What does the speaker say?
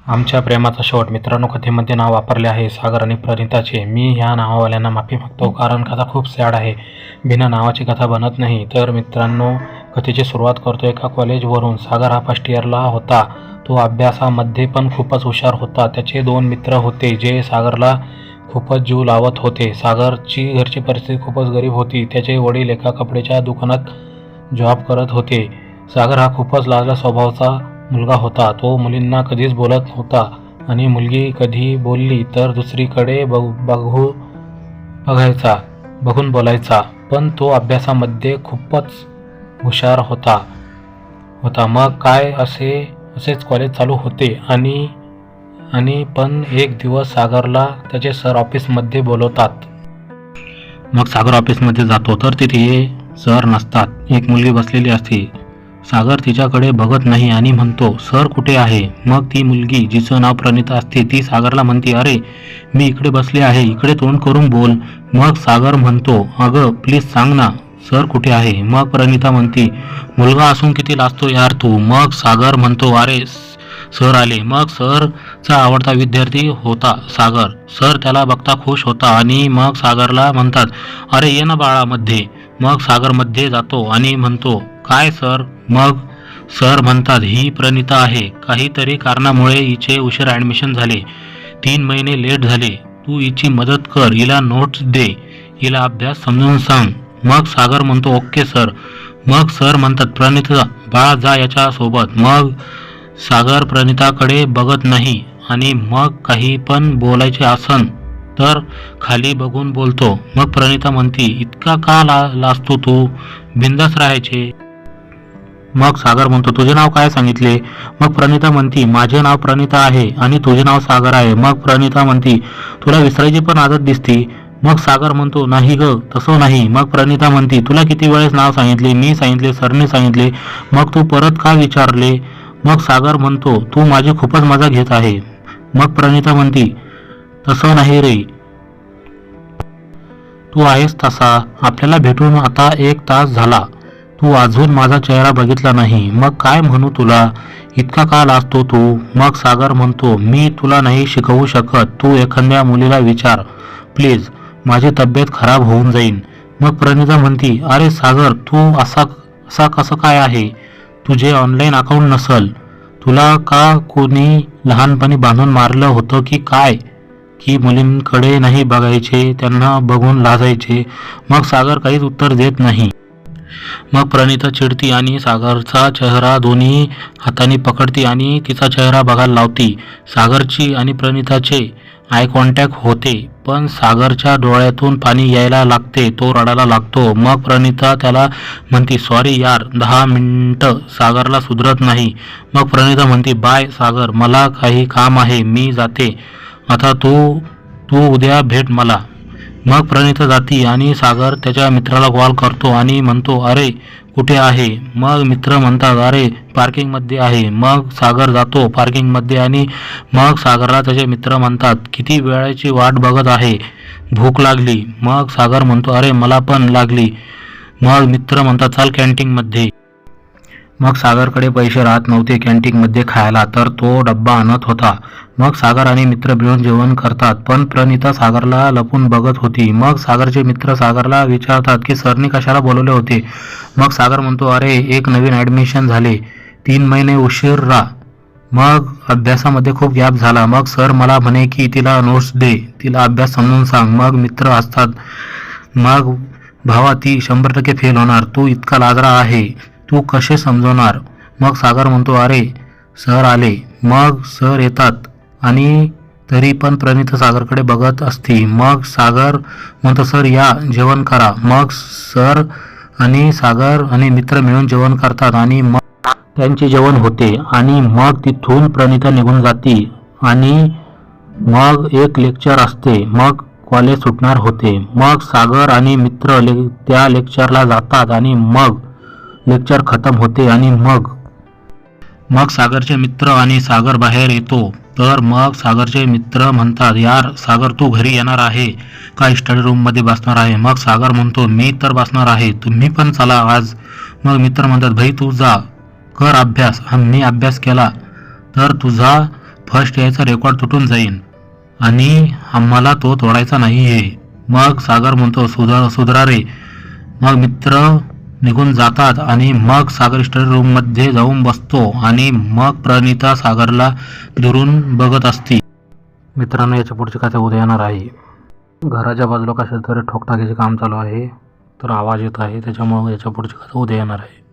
आमच्या प्रेमाचा शेवट. मित्रांनो, कथेमध्ये नाव वापरले आहे सागर आणि प्रणिताचे. मी ह्या नावावाल्यांना माफी मागतो, कारण कथा खूप सॅड आहे. बिना नावाची कथा बनत नाही. तर मित्रांनो, कथेची सुरुवात करतो एका कॉलेजवरून. सागर हा फर्स्ट इयरला होता. तो अभ्यासामध्ये पण खूपच हुशार होता. त्याचे 2 मित्र होते जे सागरला खूपच जीव लावत होते. सागरची घरची परिस्थिती खूपच गरीब होती. त्याचे वडील एका कपड्याच्या दुकानात जॉब करत होते. सागर हा खूपच लाजला स्वभावाचा मुलगा होता. तो मुलींना कधीच बोलत नव्हता आणि मुलगी कधी बोलली तर दुसरीकडे बघून बोलायचा. पण तो अभ्यासामध्ये खूपच हुशार होता. मग काय असेच कॉलेज चालू होते आणि पण एक दिवस सागरला त्याचे सर ऑफिसमध्ये बोलवतात. मग सागर ऑफिसमध्ये जातो तर तिथे सर नसतात. एक मुलगी बसलेली असते. सागर तिच्याकडे बघत नाही आणि म्हणतो, सर कुठे आहे? मग ती मुलगी, जिचं नाव प्रणिता असते, ती सागरला म्हणते, अरे मी इकडे बसले आहे, इकडे तोंड करून बोल. मग सागर म्हणतो, अगं प्लीज सांग ना, सर कुठे आहे? मग प्रणिता म्हणते, मुलगा असून किती लाजतो यार तू. मग सागर म्हणतो, अरे सर आले. मग सरचा आवडता विद्यार्थी होता सागर. सर त्याला बघता खुश होता आणि मग सागरला म्हणतात, अरे ये ना बाळा मध्ये. मग सागर मध्ये जातो आणि म्हणतो, काय सर? मग सर म्हणतात, ही प्रणिता आहे. काहीतरी कारणामुळे हिचे उशीर ॲडमिशन झाले. 3 महिने लेट झाले. तू हिची मदत कर, हिला नोट्स दे, हिला अभ्यास समजून सांग. मग सागर म्हणतो, ओके सर. मग सर म्हणतात, प्रणिता बाळा जा याच्या सोबत. मग सागर प्रणिताकडे बघत नाही आणि मग काही पण बोलायचे असन तर खाली बघून बोलतो. मग प्रणिता म्हणते, इतका का लाजतो तू? बिंदास राहायचे. मग सागर म्हणतो, तुझे नाव काय सांगितले? मग प्रणिता म्हणती, माझे नाव प्रणिता आहे आणि तुझे नाव सागर आहे. मग प्रणिता म्हणती, तुला विसरायची पण आदत दिसती. मग सागर म्हणतो, नाही ग, तसं नाही. मग प्रणिता म्हणती, तुला किती वेळेस नाव सांगितले? मी सांगितले, सरने सांगितले, मग तू परत का विचारले? मग सागर म्हणतो, तू माझी खूपच मजा घेत आहे. मग प्रणिता म्हणती, तसं नाही रे, तू आहेस तसा. आपल्याला भेटून आता 1 तास झाला, तू अजून माझा चेहरा बघितला नाही. मग काय म्हणू तुला? इतका का लाजतो तू? मग सागर म्हणतो, मी तुला नाही शिकवू शकत, तू एखाद्या मुलीला विचार प्लीज, माझी तब्येत खराब होऊन जाईल. मग प्रणिता म्हणती, अरे सागर, तू असा कसं काय आहे? तुझे ऑनलाईन अकाउंट नसल. तुला का कोणी लहानपणी बांधून मारलं होतं की काय? की मुलींकडे नाही बघायचे, त्यांना बघून लाजायचे? मग सागर काहीच उत्तर देत नाही. मग प्रणिता चिडती आणि सागरचा चेहरा दोन्ही हातांनी पकडती आणि तिचा चेहरा बघायला लावती. सागरची आणि प्रणिताचे आय कॉन्टॅक्ट होते, पण सागरच्या डोळ्यातून पाणी यायला लागते. तो रडायला लागतो. मग प्रणिता त्याला म्हणती, सॉरी यार, 10 मिनिटं. सागरला सुधरत नाही. मग प्रणिता म्हणती, बाय सागर, मला काही काम आहे, मी जाते आता. तू उद्या भेट मला. मग प्रणिता जाती आणि सागर त्याच्या मित्राला कॉल करतो आणि म्हणतो, अरे कुठे आहे? मग मित्र म्हणतात, अरे पार्किंगमध्ये आहे. मग सागर जातो पार्किंगमध्ये आणि मग सागरला त्याचे मित्र म्हणतात, किती वेळाची वाट बघत आहे, भूक लागली. मग सागर म्हणतो, अरे मला पण लागली. मग मित्र म्हणतात, चल कॅन्टीनमध्ये. मग सागरकडे पैसे राहत नव्हते कॅन्टीनमध्ये खायला, तर तो डब्बा आणत होता. मग सागर आणि मित्र मिळून जेवण करतात, पण प्रणिता सागरला लपून बघत होती. मग सागरचे मित्र सागरला विचारतात की सरनी कशाला बोलवले होते? मग सागर म्हणतो, अरे एक नवीन ॲडमिशन झाले, 3 महिने उशिरा, मग अभ्यासामध्ये खूप गॅप झाला. मग सर मला म्हणे की तिला नोट्स दे, तिला अभ्यास समजून सांग. मग मित्र असतात, मग भावा ती 100% फेल होणार, तू इतका लाजरा आहे, तू कसे समजवणार? मग सागर म्हणतो, अरे सर आले. मग सर येतात आणि तरी पण प्रणिता सागरकडे बघत असते. मग सागर म्हणतो, सर या, जेवण करा. मग सर आणि सागर आणि मित्र मिळून जेवण करतात आणि मग त्यांचे जेवण होते आणि मग तिथून प्रणिता निघून जाते आणि मग एक लेक्चर असते. मग कॉलेज सुटणार होते. मग सागर आणि मित्र त्या लेक्चरला जातात आणि मग लेक्चर खतम होते आणि मग सागरचे मित्र आणि सागर बाहेर येतो. तर मग सागरचे मित्र म्हणतात, यार सागर, तू घरी येणार आहे का स्टडी रूममध्ये बसणार आहे? मग सागर म्हणतो, मी तर बसणार आहे, तुम्ही पण चला आज. मग मित्र म्हणतात, भाई तू जा कर अभ्यास, मी अभ्यास केला तर फर्स्ट यायचा रेकॉर्ड तुटून जाईन आणि आम्हाला तो तोडायचा नाही आहे. मग सागर म्हणतो सुधरा रे. मग मित्र निघून जातात आणि मग सागर स्टडी रूममध्ये जाऊन बसतो आणि मग प्रणिता सागरला दुरून बघत असते. मित्रांनो, याच्या पुढची कथा उद्या येणार आहे. घराच्या बाजूला कशाचं तरी ठोकठाकीचे काम चालू आहे, तर आवाज येत आहे, त्याच्यामुळे याच्या पुढची कथा उद्या येणार आहे.